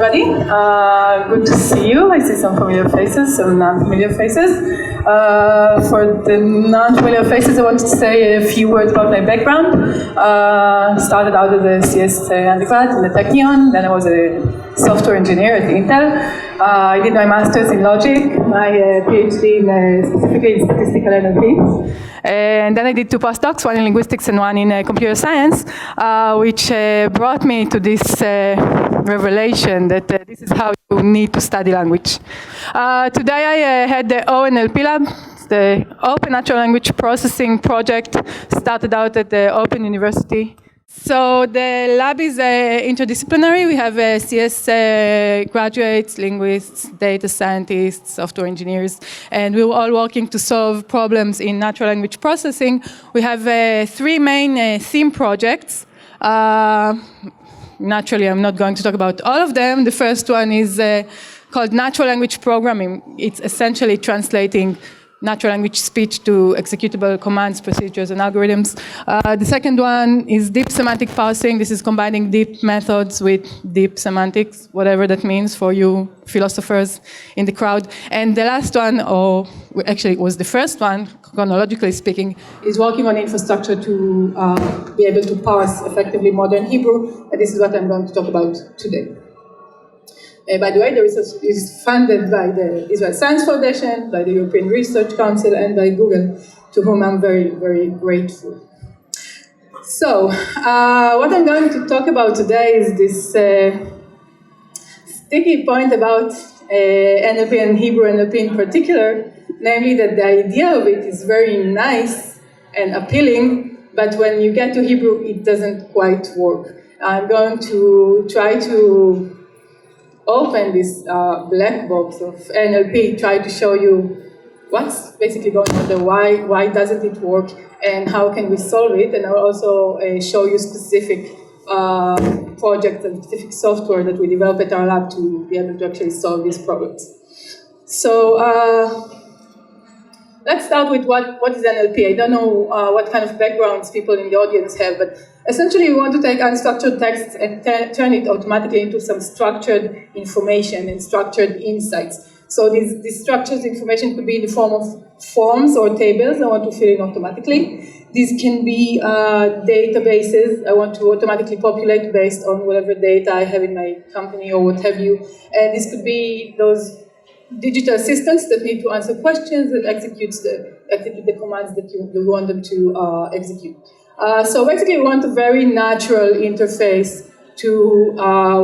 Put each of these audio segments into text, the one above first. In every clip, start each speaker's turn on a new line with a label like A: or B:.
A: everybody. Good to see you. I see some familiar faces, some non-familiar faces. For the non-familiar faces, I wanted to say a few words about my background. Started out as a CS undergrad in the Technion, then I was a software engineer at Intel. I did my master's in logic, my PhD specifically in statistical NLP. And then I did 2 postdocs, one in linguistics and one in computer science, which brought me to this revelation that this is how you need to study language. Today I had the ONLP lab, the Open Natural Language Processing project, started out at the Open University. So the lab is interdisciplinary. We have CS graduates, linguists, data scientists, software engineers, and we're all working to solve problems in natural language processing. We have 3 main theme projects. Naturally, I'm not going to talk about all of them. The first one is called natural language programming. It's essentially translating natural language speech to executable commands, procedures, and algorithms. The second one is deep semantic parsing. This is combining deep methods with deep semantics, whatever that means for you philosophers in the crowd. And the last one, or actually it was the first one, chronologically speaking, is working on infrastructure to be able to parse effectively modern Hebrew. And this is what I'm going to talk about today. By the way, the research is funded by the Israel Science Foundation, by the European Research Council, and by Google, to whom I'm very, very grateful. So, what I'm going to talk about today is this sticky point about NLP and Hebrew NLP in particular, namely that the idea of it is very nice and appealing, but when you get to Hebrew, it doesn't quite work. I'm going to try to open this black box of NLP, try to show you what's basically going on there, why doesn't it work, and how can we solve it, and I'll also show you specific projects and specific software that we develop at our lab to be able to actually solve these problems. So let's start with what is NLP. I don't know what kind of backgrounds people in the audience have, but essentially we want to take unstructured text and turn it automatically into some structured information and structured insights. So this structured information could be in the form of forms or tables I want to fill in automatically. These can be databases I want to automatically populate based on whatever data I have in my company or what have you. And this could be those digital assistants that need to answer questions and execute the commands that you want them to execute. So basically we want a very natural interface to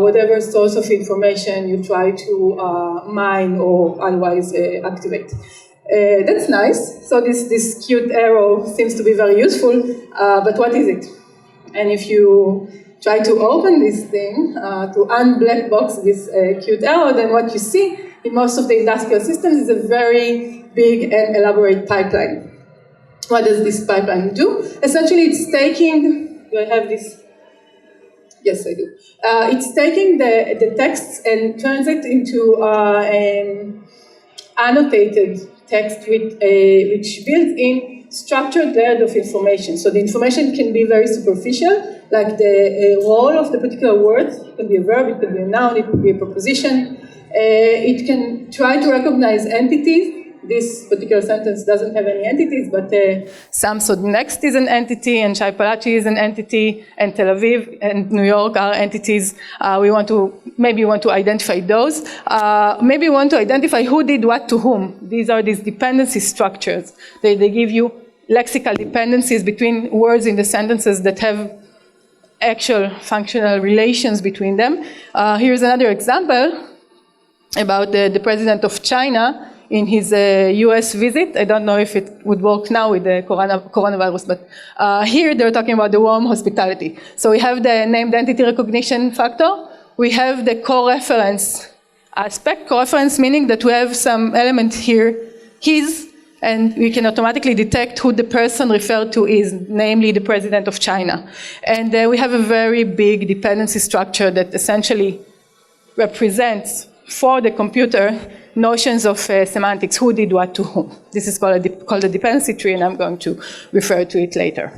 A: whatever source of information you try to mine or otherwise activate. That's nice. So this cute arrow seems to be very useful, but what is it? And if you try to open this thing, to unblack box this cute arrow, then what you see in most of the industrial systems is a very big and elaborate pipeline. What does this pipeline do? Essentially, it's taking, do I have this? Yes, I do. It's taking the texts and turns it into an annotated text with which builds in structured layers of information. So the information can be very superficial, like the role of the particular word. It can be a verb, it can be a noun, it could be a preposition. It can try to recognize entities. This particular sentence doesn't have any entities, but Samsung Next is an entity, and Tsarfaty is an entity, and Tel Aviv and New York are entities. Maybe we want to identify those. Maybe we want to identify who did what to whom. These are these dependency structures. They give you lexical dependencies between words in the sentences that have actual functional relations between them. Here's another example about the president of China in his US visit. I don't know if it would work now with the coronavirus, but here they're talking about the warm hospitality. So we have the named entity recognition factor. We have the co-reference aspect. Co-reference meaning that we have some element here, his, and we can automatically detect who the person referred to is, namely the president of China. And we have a very big dependency structure that essentially represents for the computer notions of semantics, who did what to whom. This is called a dependency tree, and I'm going to refer to it later.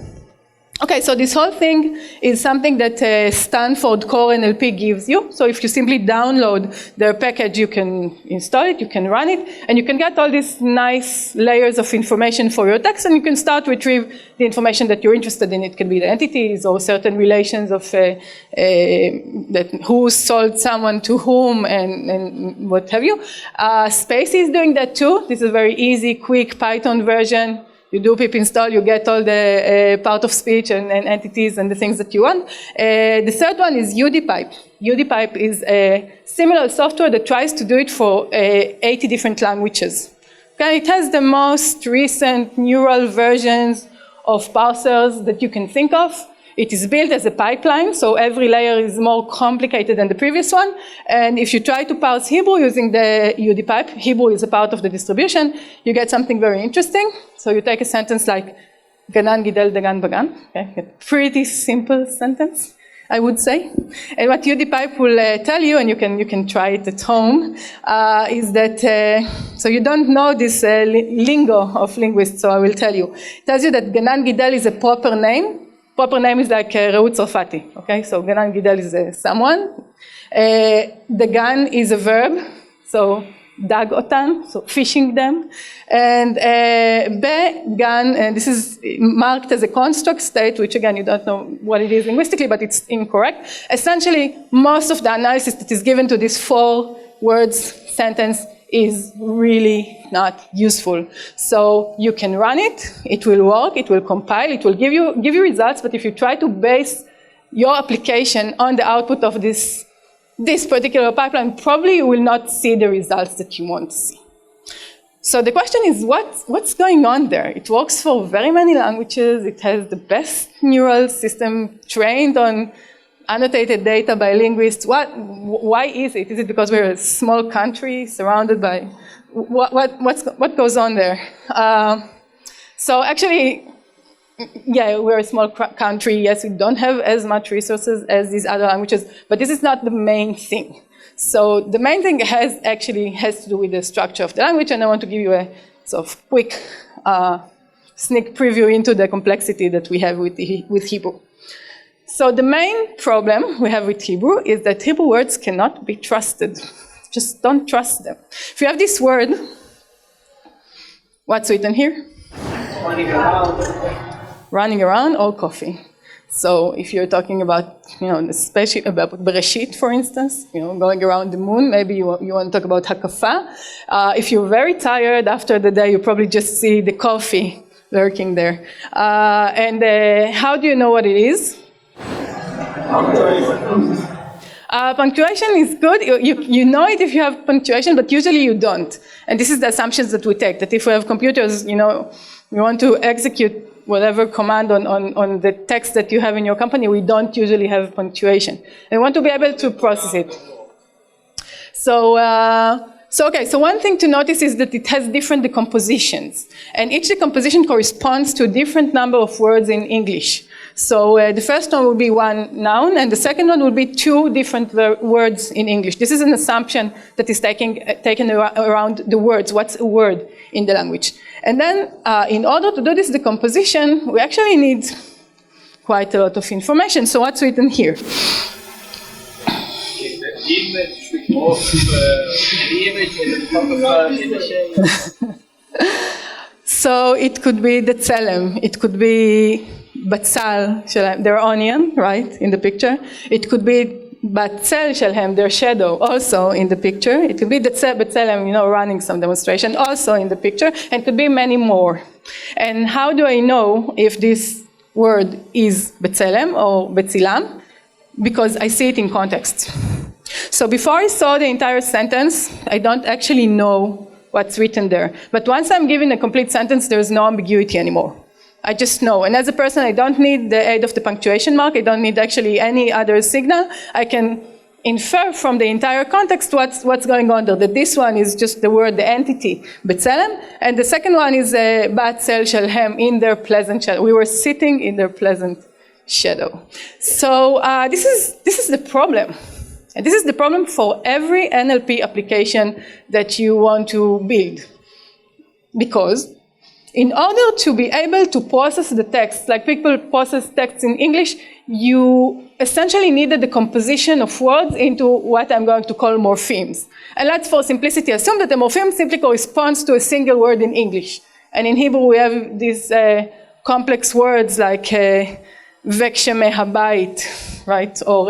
A: Okay, so this whole thing is something that Stanford Core NLP gives you. So if you simply download their package, you can install it, you can run it, and you can get all these nice layers of information for your text, and you can start to retrieve the information that you're interested in. It can be the entities or certain relations of that who sold someone to whom and what have you. Space is doing that too. This is a very easy, quick Python version. You do pip install, you get all the part of speech and entities and the things that you want. The third one is UDPipe. UDPipe is a similar software that tries to do it for 80 different languages. Okay, it has the most recent neural versions of parsers that you can think of. It is built as a pipeline, so every layer is more complicated than the previous one. And if you try to parse Hebrew using the UDPipe, Hebrew is a part of the distribution, you get something very interesting. So you take a sentence like, Ganan gidel dagan bagan, okay, a pretty simple sentence, I would say. And what UDPipe will tell you, and you can try it at home, is that, so you don't know this lingo of linguists, so I will tell you. It tells you that Ganan gidel is a proper name. Proper name is like Reut Tsarfati, okay? So Ganan Gidel is someone. Dagan is a verb, so dag otan, so fishing them. And Be-gan, and this is marked as a construct state, which again, you don't know what it is linguistically, but it's incorrect. Essentially, most of the analysis that is given to this 4 words sentence is really not useful. So you can run it, it will work, it will compile, it will give you results, but if you try to base your application on the output of this particular pipeline, probably you will not see the results that you want to see. So the question is, what's going on there? It works for very many languages, it has the best neural system trained on annotated data by linguists. Why is it? Is it because we're a small country surrounded by, what goes on there? So actually, yeah, we're a small country. Yes, we don't have as much resources as these other languages, but this is not the main thing. So the main thing has to do with the structure of the language, and I want to give you a sort of quick sneak preview into the complexity that we have with Hebrew. So the main problem we have with Hebrew is that Hebrew words cannot be trusted. Just don't trust them. If you have this word, what's written here? Running around or coffee. So if you're talking about, especially about Bereshit, for instance, going around the moon, maybe you want to talk about Hakafa. If you're very tired after the day, you probably just see the coffee lurking there. How do you know what it is? Punctuation is good. You know it if you have punctuation, but usually you don't. And this is the assumptions that we take, that if we have computers, we want to execute whatever command on the text that you have in your company, we don't usually have punctuation. And we want to be able to process it. So one thing to notice is that it has different decompositions. And each decomposition corresponds to a different number of words in English. So the first one will be one noun, and the second one will be 2 different words in English. This is an assumption that is taken around the words. What's a word in the language? And then in order to do this decomposition, we actually need quite a lot of information. So what's written here? So it could be the tselem, it could be batzal shelhem, their onion, right, in the picture. It could be batzel shelhem, their shadow, also in the picture. It could be the batzelem, running some demonstration, also in the picture, and it could be many more. And how do I know if this word is betzelem or betzilam? Because I see it in context. So before I saw the entire sentence, I don't actually know what's written there. But once I'm given a complete sentence, there's no ambiguity anymore. I just know. And as a person, I don't need the aid of the punctuation mark. I don't need actually any other signal. I can infer from the entire context what's going on there. That this one is just the word, the entity, B'Tselem, and the second one is Batzel Shalhem, in their pleasant shadow. We were sitting in their pleasant shadow. So this is the problem. And this is the problem for every NLP application that you want to build. Because in order to be able to process the text, like people process texts in English, you essentially needed the composition of words into what I'm going to call morphemes. And let's, for simplicity, assume that a morpheme simply corresponds to a single word in English. And in Hebrew, we have these complex words like veksheme habayit, right? Or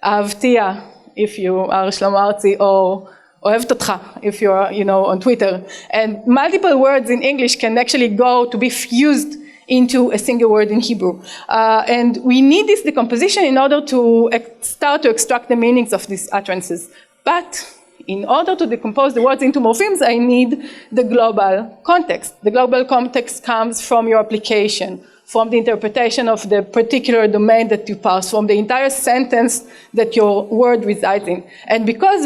A: ahavtia, if you are Shlomo Artzi, or Ohev Totcha, if you're, on Twitter. And multiple words in English can actually go to be fused into a single word in Hebrew. And we need this decomposition in order to start to extract the meanings of these utterances. But in order to decompose the words into morphemes, I need the global context. The global context comes from your application, from the interpretation of the particular domain that you parse, from the entire sentence that your word resides in. And because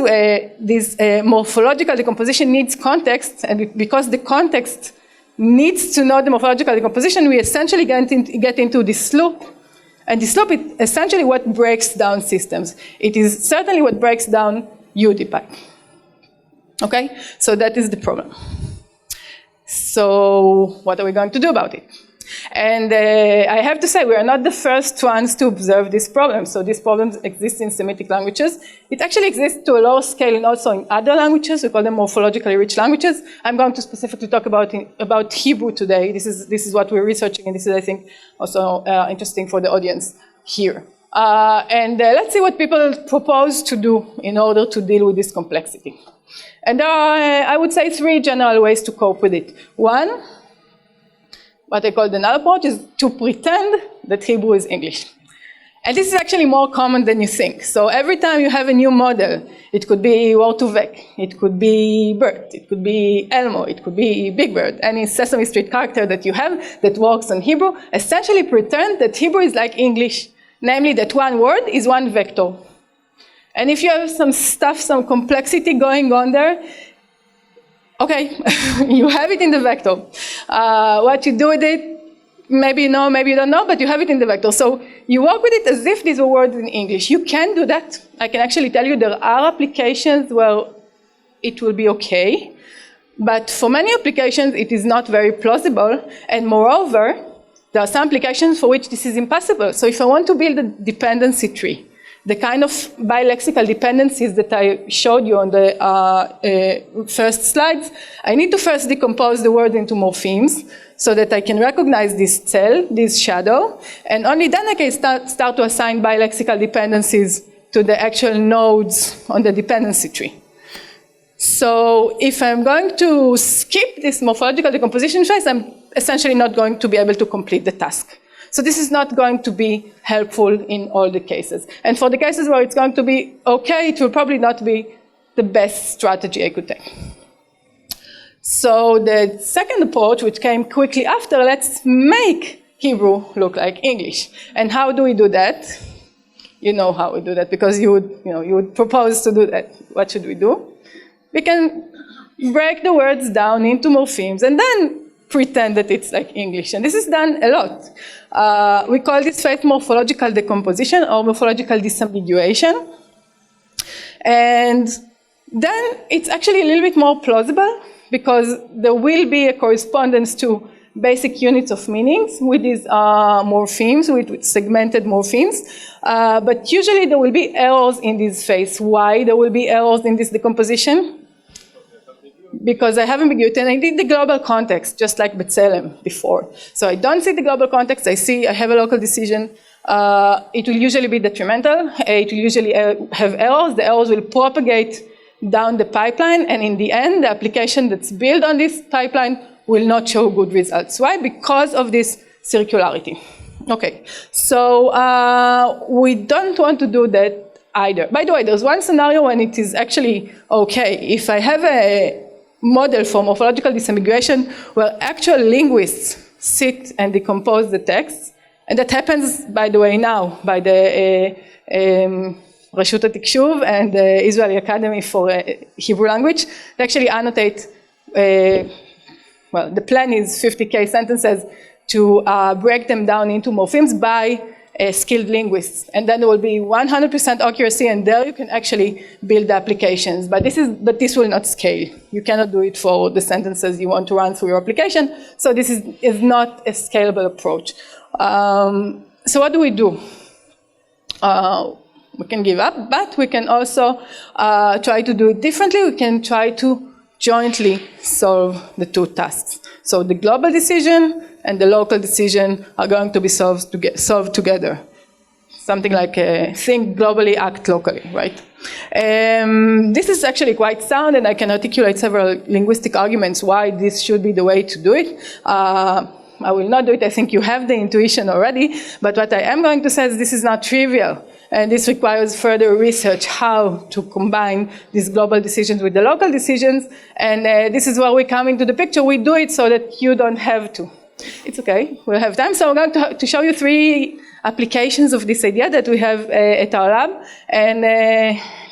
A: this morphological decomposition needs context, and because the context needs to know the morphological decomposition, we essentially get into this loop. And this loop is essentially what breaks down systems. It is certainly what breaks down UDPI. Okay? So that is the problem. So what are we going to do about it? And I have to say, we are not the first ones to observe this problem. So this problem exists in Semitic languages. It actually exists to a lower scale and also in other languages. We call them morphologically rich languages. I'm going to specifically talk about Hebrew today. This is what we're researching, and this is, I think, also interesting for the audience here. And let's see what people propose to do in order to deal with this complexity. And there are, I would say, 3 general ways to cope with it. One, what I call the null approach, is to pretend that Hebrew is English. And this is actually more common than you think. So every time you have a new model, it could be Word2Vec, it could be Bert, it could be Elmo, it could be Big Bird, any Sesame Street character that you have that works on Hebrew, essentially pretend that Hebrew is like English, namely that one word is one vector. And if you have some stuff, some complexity going on there, okay, you have it in the vector. What you do with it, maybe you know, maybe you don't know, but you have it in the vector. So you work with it as if these were words in English. You can do that. I can actually tell you there are applications where it will be okay. But for many applications, it is not very plausible. And moreover, there are some applications for which this is impossible. So if I want to build a dependency tree, the kind of bilexical dependencies that I showed you on the first slides, I need to first decompose the word into morphemes so that I can recognize this cell, this shadow, and only then I can start to assign bilexical dependencies to the actual nodes on the dependency tree. So if I'm going to skip this morphological decomposition phase, I'm essentially not going to be able to complete the task. So this is not going to be helpful in all the cases. And for the cases where it's going to be okay, it will probably not be the best strategy I could take. So the second approach, which came quickly after, let's make Hebrew look like English. And how do we do that? You know how we do that, because you would propose to do that. What should we do? We can break the words down into morphemes and then pretend that it's like English. And this is done a lot. We call this phase morphological decomposition or morphological disambiguation. And then it's actually a little bit more plausible because there will be a correspondence to basic units of meanings with these morphemes, with segmented morphemes. But usually there will be errors in this phase. Why there will be errors in this decomposition? Because I have ambiguity and I need the global context, just like B'Tselem before. So I don't see the global context, I have a local decision. It will usually be detrimental. It will usually have errors. The errors will propagate down the pipeline, and in the end, the application that's built on this pipeline will not show good results. Why? Because of this circularity. Okay, so we don't want to do that either. By the way, there's one scenario when it is actually okay. If I have a model for morphological disambiguation where actual linguists sit and decompose the text, and that happens, by the way, now by the Reut HaTikshuv and the Israeli Academy for Hebrew Language. They actually annotate, well, the plan is 50K sentences to break them down into morphemes by skilled linguists, and then there will be 100% accuracy, and there you can actually build the applications. But this will not scale. You cannot do it for the sentences you want to run through your application. So this is not a scalable approach. So what do? We can give up, but we can also try to do it differently. We can try to jointly solve the two tasks. So the global decision and the local decision are going to be solved together. Something like think globally, act locally, right? This is actually quite sound, and I can articulate several linguistic arguments why this should be the way to do it. I will not do it. I think you have the intuition already. But what I am going to say is this is not trivial. And this requires further research, how to combine these global decisions with the local decisions. And this is where we come into the picture. We do it so that you don't have to. It's okay, we'll have time. So I'm going to show you 3 applications of this idea that we have at our lab. And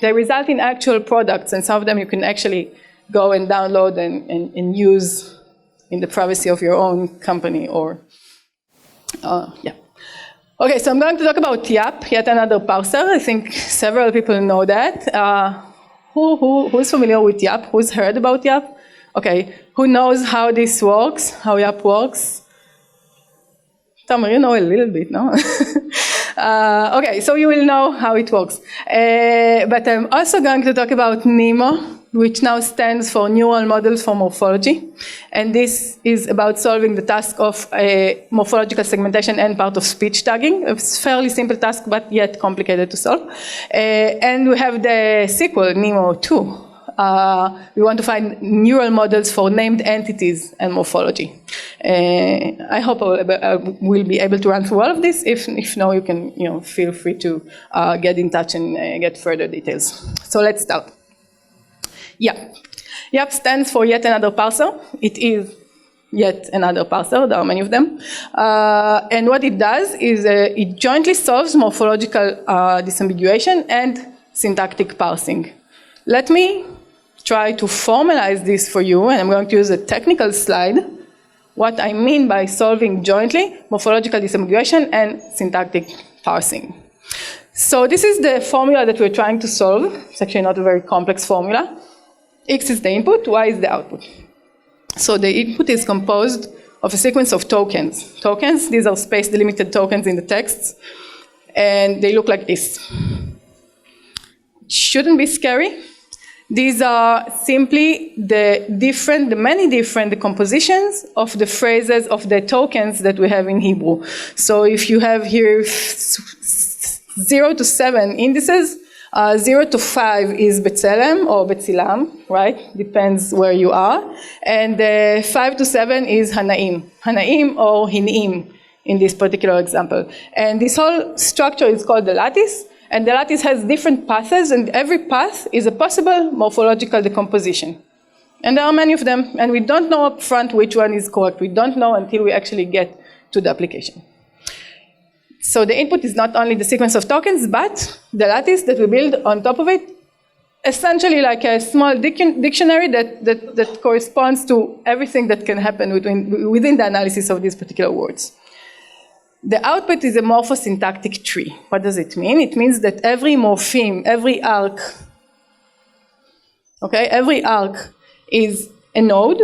A: they result in actual products. And some of them you can actually go and download and use in the privacy of your own company or, yeah. Okay, so I'm going to talk about YAP, yet another parser. I think several people know that. Who's familiar with YAP? Who's heard about YAP? Okay, who knows how this works, how YAP works? Tamer, you know a little bit, no? Okay, so you will know how it works. But I'm also going to talk about NEMO, which now stands for Neural Models for Morphology. And this is about solving the task of morphological segmentation and part of speech tagging. It's a fairly simple task, but yet complicated to solve. And we have the sequel, NEMO 2. We want to find neural models for named entities and morphology. I hope I will be able to run through all of this. If no, you can feel free to get in touch and get further details. So let's start. YAP. YAP stands for yet another parser. It is yet another parser. There are many of them. And what it does is it jointly solves morphological disambiguation and syntactic parsing. Let me try to formalize this for you, and I'm going to use a technical slide. What I mean by solving jointly morphological disambiguation and syntactic parsing. So this is the formula that we're trying to solve. It's actually not a very complex formula. X is the input, Y is the output. So the input is composed of a sequence of tokens. Tokens, these are space-delimited tokens in the texts, and they look like this. It shouldn't be scary. These are simply the many different compositions of the phrases of the tokens that we have in Hebrew. So if you have here 0 to 7 indices, 0 to 5 is B'Tselem or B'Tzilam, right? Depends where you are. And 5 to 7 is Hanaim. Hanaim or Hin'im in this particular example. And this whole structure is called the lattice. And the lattice has different paths, and every path is a possible morphological decomposition. And there are many of them, and we don't know up front which one is correct. We don't know until we actually get to the application. So the input is not only the sequence of tokens, but the lattice that we build on top of it, essentially like a small dictionary that corresponds to everything that can happen within the analysis of these particular words. The output is a morphosyntactic tree. What does it mean? It means that every morpheme, every arc, okay, every arc is a node,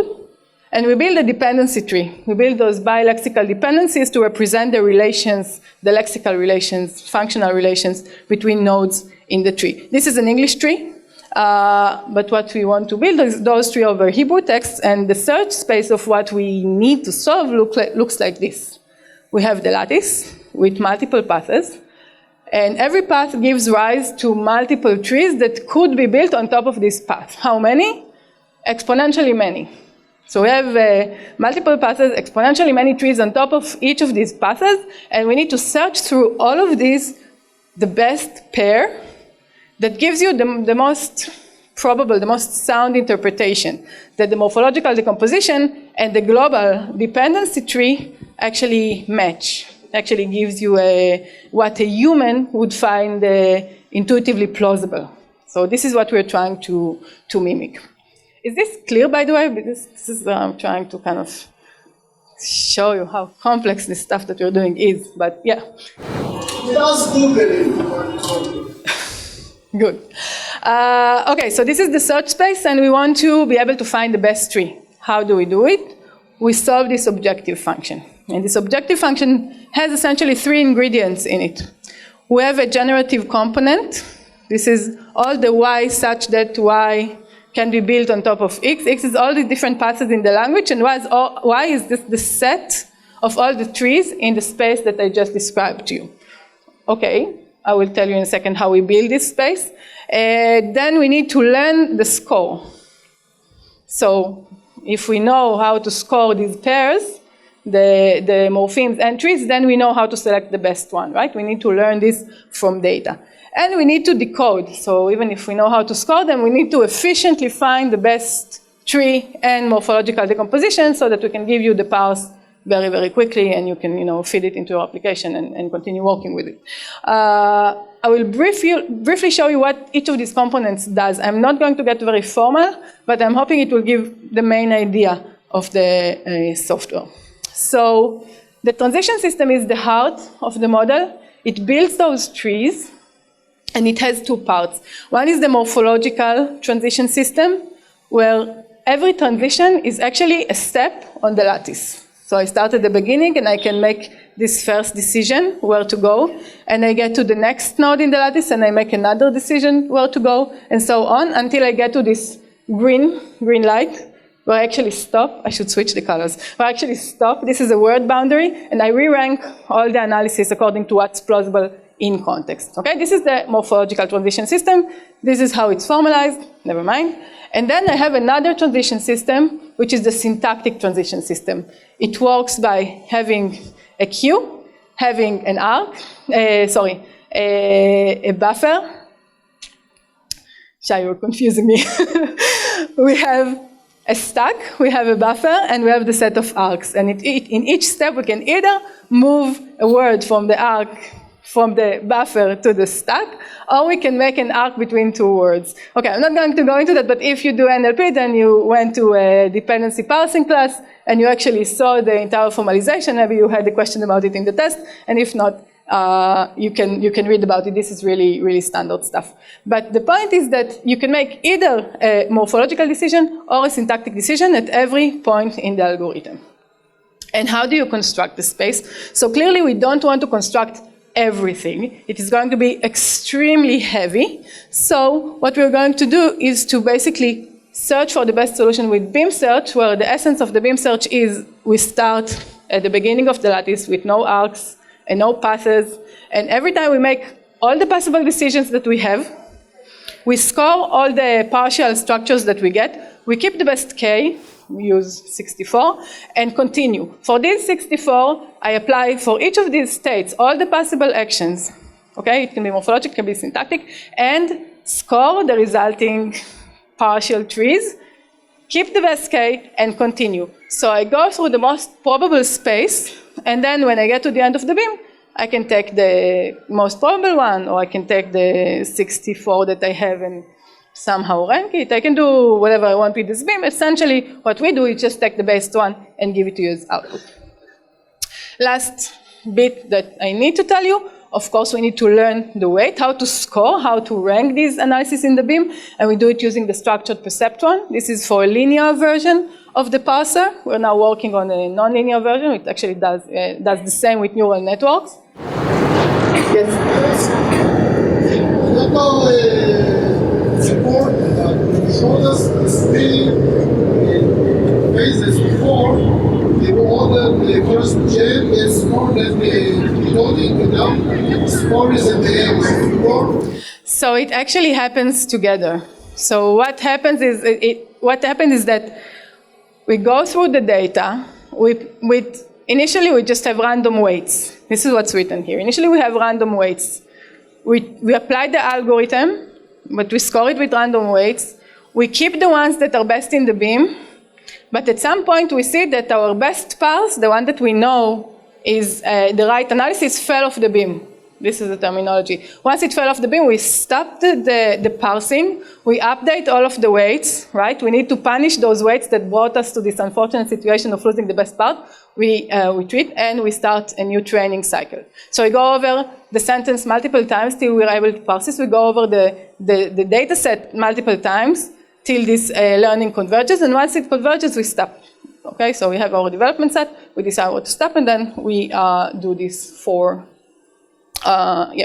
A: and we build a dependency tree. We build those bilexical dependencies to represent the relations, the lexical relations, functional relations between nodes in the tree. This is an English tree, but what we want to build is those three over Hebrew texts, and the search space of what we need to solve looks like this. We have the lattice with multiple paths, and every path gives rise to multiple trees that could be built on top of this path. How many? Exponentially many. So we have multiple paths, exponentially many trees on top of each of these paths, and we need to search through all of these, the best pair that gives you the most probable, the most sound interpretation, that the morphological decomposition and the global dependency tree actually match, actually gives you what a human would find intuitively plausible. So this is what we're trying to mimic. Is this clear, by the way? Because this is I'm trying to kind of show you how complex this stuff that we're doing is, but yeah.
B: Just Google it.
A: Good. Okay, so this is the search space, and we want to be able to find the best tree. How do we do it? We solve this objective function. And this objective function has essentially 3 ingredients in it. We have a generative component. This is all the y such that y can be built on top of x. X is all the different passes in the language, and y is the set of all the trees in the space that I just described to you. Okay, I will tell you in a second how we build this space. Then we need to learn the score. So if we know how to score these pairs, the morphemes and trees, then we know how to select the best one, right? We need to learn this from data. And we need to decode. So even if we know how to score them, we need to efficiently find the best tree and morphological decomposition so that we can give you the parse very, very quickly, and you can, feed it into your application and continue working with it. I will briefly show you what each of these components does. I'm not going to get very formal, but I'm hoping it will give the main idea of the software. So the transition system is the heart of the model. It builds those trees, and it has 2 parts. One is the morphological transition system, where every transition is actually a step on the lattice. So I start at the beginning, and I can make this first decision where to go, and I get to the next node in the lattice, and I make another decision where to go, and so on, until I get to this green light, where I actually stop. I should switch the colors. Where I actually stop. This is a word boundary, and I re-rank all the analysis according to what's plausible in context. Okay, this is the morphological transition system. This is how it's formalized. Never mind. And then I have another transition system, which is the syntactic transition system. It works by having a queue, having an arc, a buffer. Shai, you're confusing me. We have a stack, we have a buffer, and we have the set of arcs. And in each step, we can either move a word from the arc, from the buffer to the stack, or we can make an arc between 2 words. Okay, I'm not going to go into that, but if you do NLP, then you went to a dependency parsing class, and you actually saw the entire formalization. Maybe you had a question about it in the test, and if not, you can read about it. This is really, really standard stuff. But the point is that you can make either a morphological decision or a syntactic decision at every point in the algorithm. And how do you construct the space? So clearly, we don't want to construct everything. It is going to be extremely heavy. So what we're going to do is to basically search for the best solution with beam search, where the essence of the beam search is we start at the beginning of the lattice with no arcs and no passes. And every time we make all the possible decisions that we have, we score all the partial structures that we get. We keep the best K, we use 64, and continue. For these 64, I apply for each of these states all the possible actions. Okay, it can be morphologic, it can be syntactic, and score the resulting partial trees, keep the best K, and continue. So I go through the most probable space, and then when I get to the end of the beam, I can take the most probable one, or I can take the 64 that I have and somehow rank it. I can do whatever I want with this beam. Essentially, what we do is just take the best one and give it to you as output. Last bit that I need to tell you, of course, we need to learn the weight, how to score, how to rank these analyses in the beam, and we do it using the structured perceptron. This is for a linear version of the parser. We're now working on a non-linear version. It actually does the same with neural networks. Yes?
B: Support showed us the same phases before. The order, the first gen is more than the coding, now score is at the end.
A: So it actually happens together. So what happens is that we go through the data. Initially, we just have random weights. This is what's written here. Initially, we have random weights. We apply the algorithm, but we score it with random weights. We keep the ones that are best in the beam, but at some point we see that our best parse, the one that we know is the right analysis, fell off the beam. This is the terminology. Once it fell off the beam, we stop the parsing, we update all of the weights, right? We need to punish those weights that brought us to this unfortunate situation of losing the best part. we treat, and we start a new training cycle. So we go over the sentence multiple times till we're able to parse this. We go over the data set multiple times till this learning converges, and once it converges, we stop. Okay, so we have our development set, we decide what to stop, and then we do this for,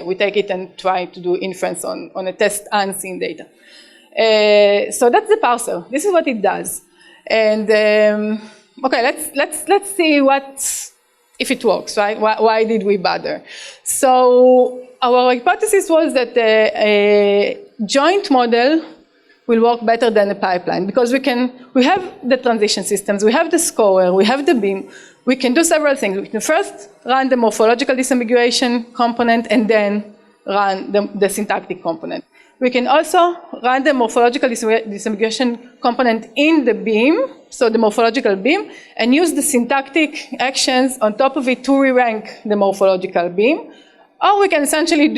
A: we take it and try to do inference on a test unseen data. So that's the parser. This is what it does. And okay, let's see if it works, right? Why did we bother? So our hypothesis was that a joint model will work better than a pipeline, because we have the transition systems, we have the scorer, we have the beam, we can do several things. We can first run the morphological disambiguation component and then run the syntactic component. We can also run the morphological disambiguation component in the beam, so the morphological beam, and use the syntactic actions on top of it to re-rank the morphological beam. Or we can essentially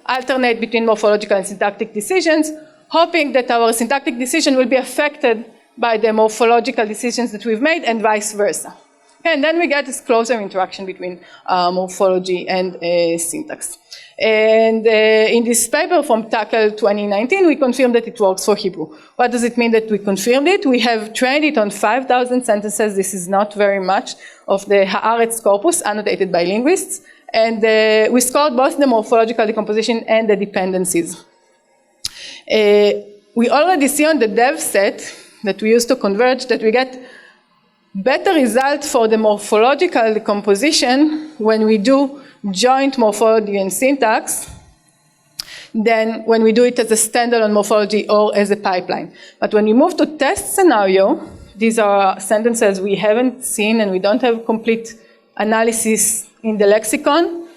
A: alternate between morphological and syntactic decisions, hoping that our syntactic decision will be affected by the morphological decisions that we've made, and vice versa. And then we get this closer interaction between morphology and syntax. And in this paper from Tackle 2019, we confirmed that it works for Hebrew. What does it mean that we confirmed it? We have trained it on 5,000 sentences. This is not very much of the Haaretz corpus annotated by linguists. And we scored both the morphological decomposition and the dependencies. We already see on the dev set that we use to converge that we get better result for the morphological decomposition when we do joint morphology and syntax than when we do it as a standalone morphology or as a pipeline. But when we move to test scenario, these are sentences we haven't seen and we don't have complete analysis in the lexicon.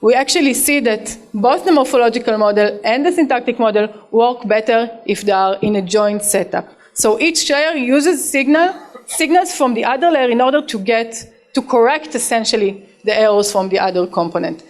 A: We actually see that both the morphological model and the syntactic model work better if they are in a joint setup. So each layer uses signals from the other layer in order to correct essentially the errors from the other component.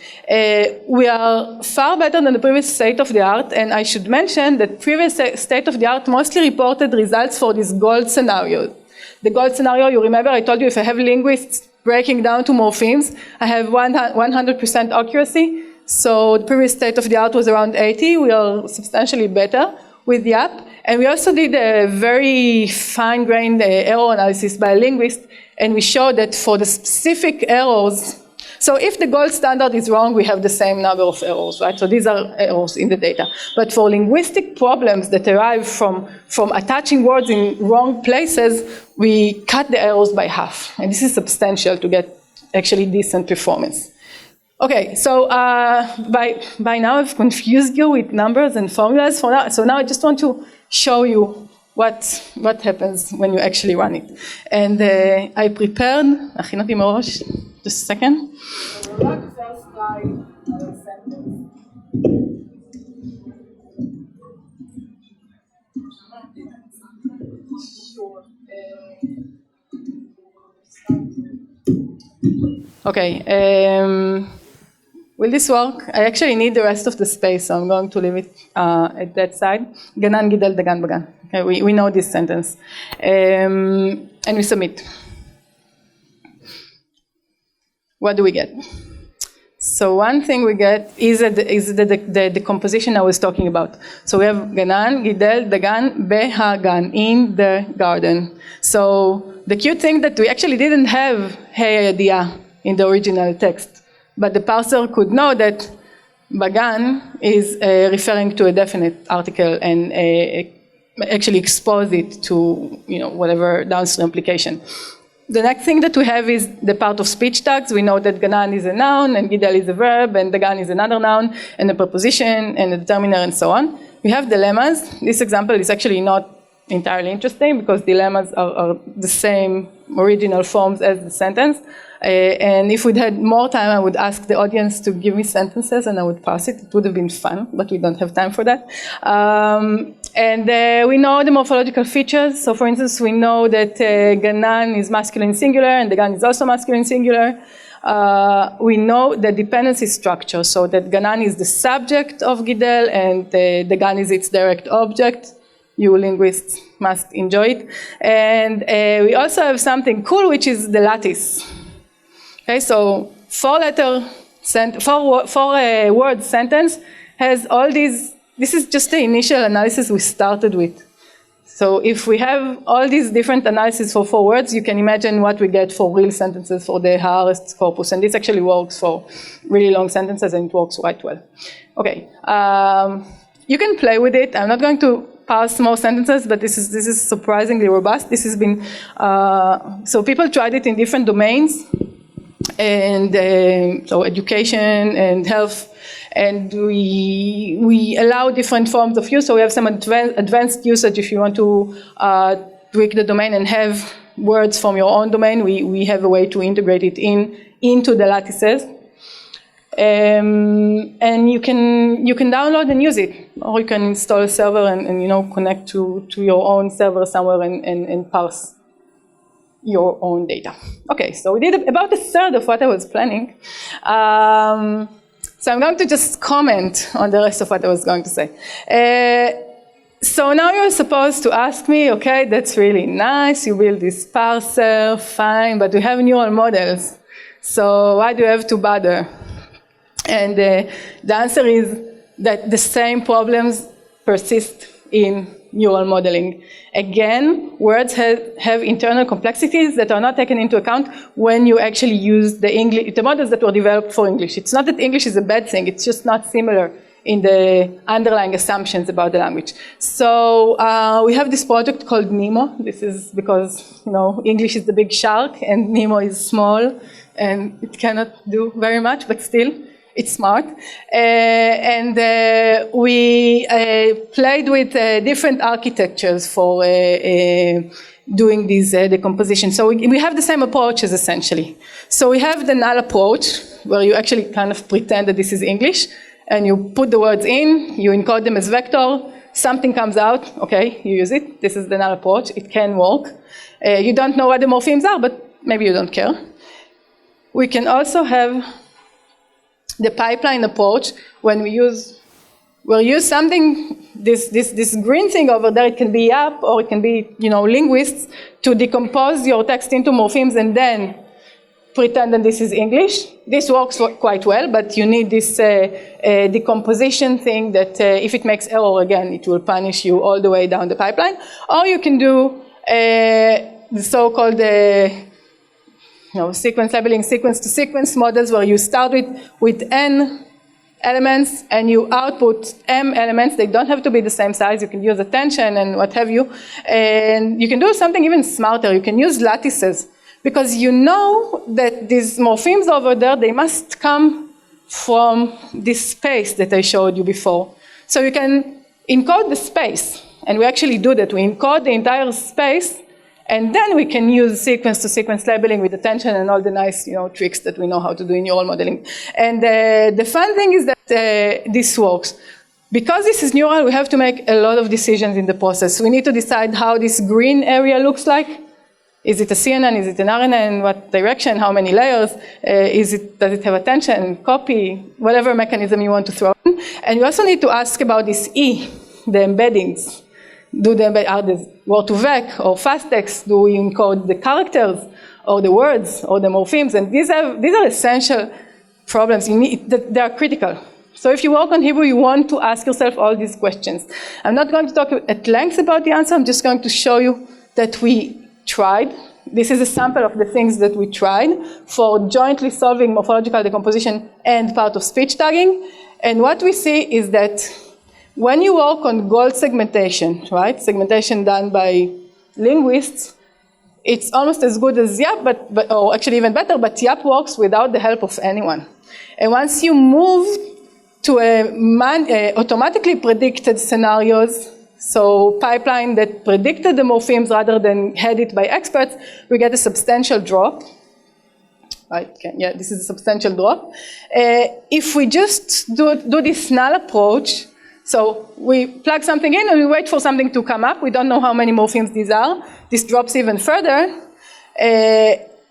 A: We are far better than the previous state of the art, and I should mention that previous state of the art mostly reported results for this gold scenario. The gold scenario, you remember I told you if I have linguists breaking down to morphemes, I have 100% accuracy. So the previous state of the art was around 80. We are substantially better with the app. And we also did a very fine-grained error analysis by a linguist, and we showed that for the specific errors, so if the gold standard is wrong, we have the same number of errors, right? So these are errors in the data. But for linguistic problems that arise from attaching words in wrong places, we cut the errors by half. And this is substantial to get actually decent performance. Okay, so by now I've confused you with numbers and formulas for now. So now I just want to show you what happens when you actually run it. And I prepared, הכינותי מראש, just a second. Okay, will this work? I actually need the rest of the space, so I'm going to leave it at that side. גנן גידל דגן בגן. Okay, we know this sentence. And we submit. What do we get? So one thing we get is the composition I was talking about. So we have גנן גידל דגן בהגן, in the garden. So the cute thing that we actually didn't have hey idea in the original text. But the parser could know that bagan is referring to a definite article and actually expose it to whatever downstream application. The next thing that we have is the part of speech tags. We know that ganan is a noun and gidel is a verb and dagan is another noun and a preposition and a determiner and so on. We have dilemmas. This example is actually not entirely interesting because dilemmas are the same original forms as the sentence. And if we'd had more time, I would ask the audience to give me sentences and I would pass it. It would have been fun, but we don't have time for that. And we know the morphological features. So for instance, we know that ganan is masculine singular and dagan is also masculine singular. We know the dependency structure, so that ganan is the subject of gidel and dagan is its direct object. You linguists must enjoy it. And we also have something cool, which is the lattice. Okay, so four-word sentence has all these. This is just the initial analysis we started with. So if we have all these different analyses for 4 words, you can imagine what we get for real sentences for the hardest corpus. And this actually works for really long sentences, and it works quite well. Okay, you can play with it. I'm not going to parse more sentences, but this is surprisingly robust. This has been, so people tried it in different domains, and so education and health. And we allow different forms of use. So we have some advanced usage if you want to tweak the domain and have words from your own domain. We have a way to integrate it into the lattices. And you can download and use it, or you can install a server and connect to your own server somewhere and parse your own data. Okay, so we did about a third of what I was planning. So I'm going to just comment on the rest of what I was going to say. So now you're supposed to ask me, okay, that's really nice, you build this parser, fine, but we have neural models, so why do you have to bother? And the answer is that the same problems persist in neural modeling. Again, words have internal complexities that are not taken into account when you actually use the models that were developed for English. It's not that English is a bad thing, it's just not similar in the underlying assumptions about the language. So we have this project called Nemo. This is because English is the big shark and Nemo is small and it cannot do very much, but still it's smart. And we played with different architectures for doing these decomposition. So we have the same approaches essentially. So we have the null approach where you actually kind of pretend that this is English and you put the words in, you encode them as vector, something comes out, okay, you use it. This is the null approach, it can work. You don't know what the morphemes are, but maybe you don't care. We can also have the pipeline approach when we'll use something, this green thing over there, it can be app or it can be, linguists, to decompose your text into morphemes and then pretend that this is English. This works quite well, but you need this decomposition thing that if it makes error again, it will punish you all the way down the pipeline. Or you can do the so-called sequence labeling, sequence-to-sequence models where you start with n elements and you output m elements. They don't have to be the same size. You can use attention and what have you. And you can do something even smarter. You can use lattices because you know that these morphemes over there, they must come from this space that I showed you before. So you can encode the space, and we actually do that. We encode the entire space, and then we can use sequence-to-sequence labeling with attention and all the nice tricks that we know how to do in neural modeling. And the fun thing is that this works. Because this is neural, we have to make a lot of decisions in the process. We need to decide how this green area looks like. Is it a CNN? Is it an RNN? In what direction? How many layers? Does it have attention, copy, whatever mechanism you want to throw in? And you also need to ask about this E, the embeddings. Are they word-to-vec or fast text? Do we encode the characters or the words or the morphemes? And these are essential problems. They are critical. So if you work on Hebrew, you want to ask yourself all these questions. I'm not going to talk at length about the answer. I'm just going to show you that we tried. This is a sample of the things that we tried for jointly solving morphological decomposition and part of speech tagging. And what we see is that when you work on gold segmentation, right, segmentation done by linguists, it's almost as good as YAP, or actually even better, but YAP works without the help of anyone. And once you move to automatically predicted scenarios, so pipeline that predicted the morphemes rather than had it by experts, we get a substantial drop. Right? Okay. Yeah, this is a substantial drop. If we just do this null approach, so we plug something in and we wait for something to come up. We don't know how many morphemes these are. This drops even further.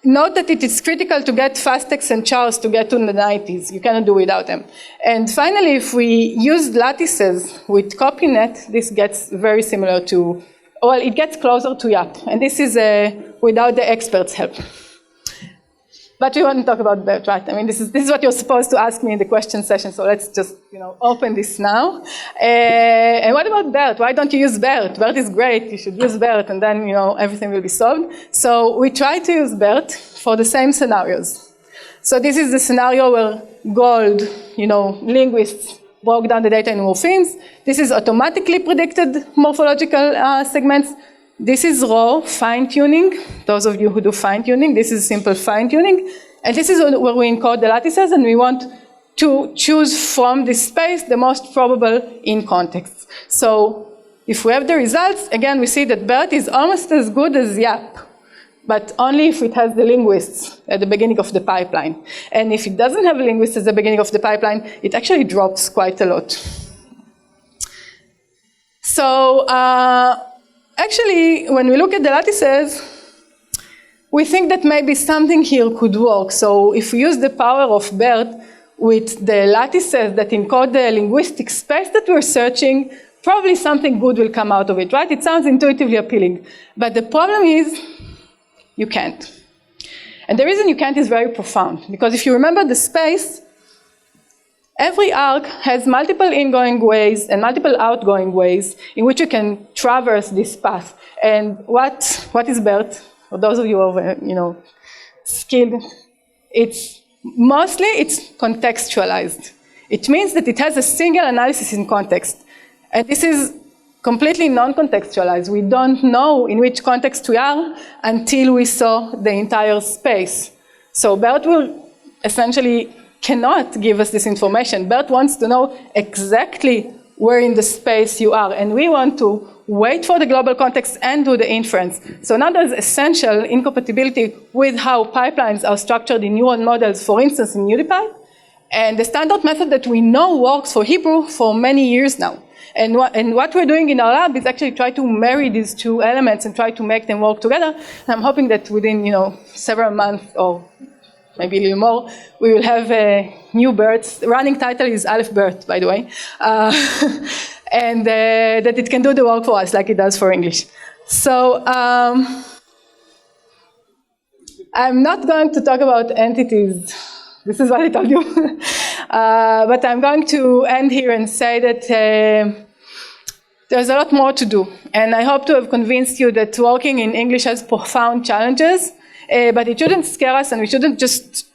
A: Note that it is critical to get fast text and chars to get to the 90s. You cannot do without them. And finally, if we use lattices with CopyNet, this gets very similar to, well, it gets closer to YAP. And this is without the experts' help. But we want to talk about BERT, right? I mean, this is what you're supposed to ask me in the question session, so let's just, open this now. And what about BERT? Why don't you use BERT? BERT is great, you should use BERT, and then, everything will be solved. So we try to use BERT for the same scenarios. So this is the scenario where Gold, linguists broke down the data in morphemes. This is automatically predicted morphological segments. This is raw fine-tuning. Those of you who do fine-tuning, this is simple fine-tuning. And this is where we encode the lattices, and we want to choose from this space the most probable in context. So if we have the results, again, we see that BERT is almost as good as YAP, but only if it has the linguists at the beginning of the pipeline. And if it doesn't have linguists at the beginning of the pipeline, it actually drops quite a lot. So actually, when we look at the lattices, we think that maybe something here could work. So if we use the power of BERT with the lattices that encode the linguistic space that we're searching, probably something good will come out of it, right? It sounds intuitively appealing. But the problem is, you can't. And the reason you can't is very profound, because if you remember the space, every arc has multiple ingoing ways and multiple outgoing ways in which you can traverse this path. And what is BERT? For those of you who are, skilled, it's contextualized. It means that it has a single analysis in context. And this is completely non-contextualized. We don't know in which context we are until we saw the entire space. So BERT will essentially cannot give us this information. BERT wants to know exactly where in the space you are, and we want to wait for the global context and do the inference. So now there's essential incompatibility with how pipelines are structured in neuron models, for instance in UniPipe, and the standard method that we know works for Hebrew for many years now. And what we're doing in our lab is actually try to marry these two elements and try to make them work together. And I'm hoping that within several months or maybe a little more, we will have new BERTs. The running title is Aleph BERT, by the way, and that it can do the work for us like it does for English. So I'm not going to talk about entities. This is what I told you. But I'm going to end here and say that there's a lot more to do. And I hope to have convinced you that working in English has profound challenges, but it shouldn't scare us, and we shouldn't just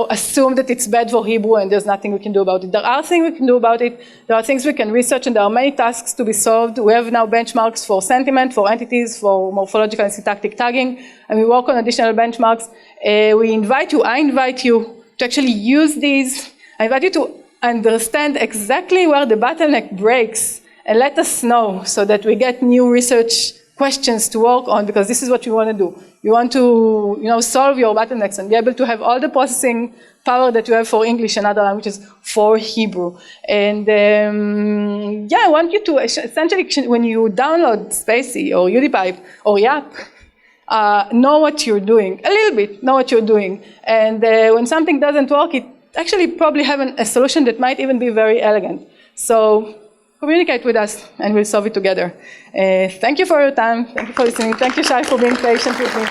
A: assume that it's bad for Hebrew and there's nothing we can do about it. There are things we can do about it. There are things we can research, and there are many tasks to be solved. We have now benchmarks for sentiment, for entities, for morphological and syntactic tagging, and we work on additional benchmarks. I invite you to actually use these. I invite you to understand exactly where the bottleneck breaks and let us know so that we get new research questions to work on, because this is what you want to do. You want to solve your bottlenecks and be able to have all the processing power that you have for English and other languages for Hebrew. And I want you to essentially, when you download Spacey or UniPipe or YAP, know what you're doing, a little bit, know what you're doing. And when something doesn't work, it actually probably have a solution that might even be very elegant. So communicate with us and we'll solve it together. Thank you for your time. Thank you for listening. Thank you, Shai, for being patient with me.